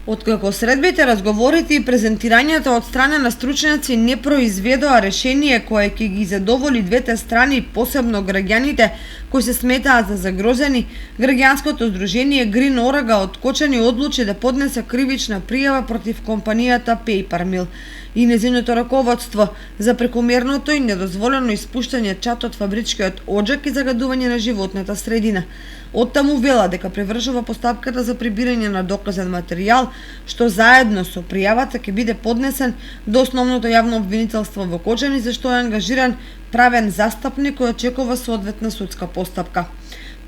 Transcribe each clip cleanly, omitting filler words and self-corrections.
Откако средбите, разговорите и презентирањата од страна на стручњаци не произведоа решение кое ќе ги задоволи двете страни, посебно граѓаните кои се сметаат за загрозени, граѓанското здружение Green Oraga од Кочани одлучи да поднесе кривична пријава против компанијата Paper Mill и нејзиното раководство за прекомерното и недозволено испуштање чад од фабричкиот оџак и загадување на животната средина. Оттаму вела дека привршува постапката за прибирање на доказен материјал, што заедно со пријавата ќе биде поднесен до основното јавно обвинителство во Кочани, за што е ангажиран правен застапник кој очекува соодветна судска постапка.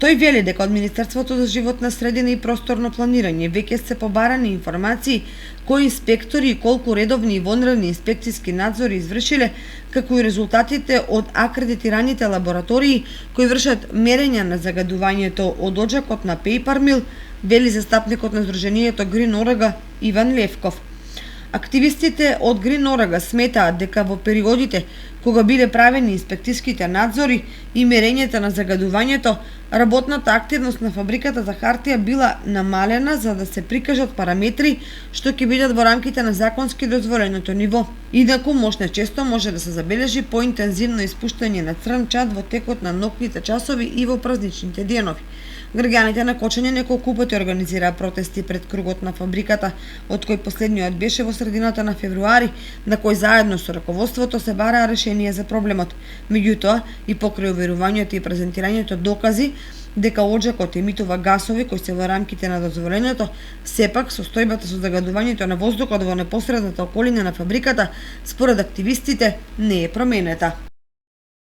Тој вели дека од Министерството за животна средина и просторно планирање веќе се побарани информации кои инспектори и колку редовни и вонредни инспекциски надзори извршиле, како и резултатите од акредитираните лаборатории кои вршат мерења на загадувањето од оџакот на Paper Mill, вели застапникот на Сдруженијето Green Oraga Иван Левков. Активистите од Green Oraga сметаат дека во периодите кога биле правени инспекцијските надзори и мерењата на загадувањето, работната активност на фабриката за хартија била намалена за да се прикажат параметри што ќе бидат во рамките на законски дозволеното ниво. Инаку мошне често може да се забележи поинтензивно испуштање на црн чад во текот на ноќните часови и во празничните денови. Граѓаните на Кочани неколку пати организираа протести пред кругот на фабриката, од кој последниот беше во средината на февруари, на кој заедно со раководството се бараа решение за проблемот. Меѓутоа, и покрај уверувањето и презентирањето докази дека оџакот емитува гасови кои се во рамките на дозволеното, сепак состојбата со загадувањето на воздухот во непосредната околина на фабриката, според активистите, не е променета.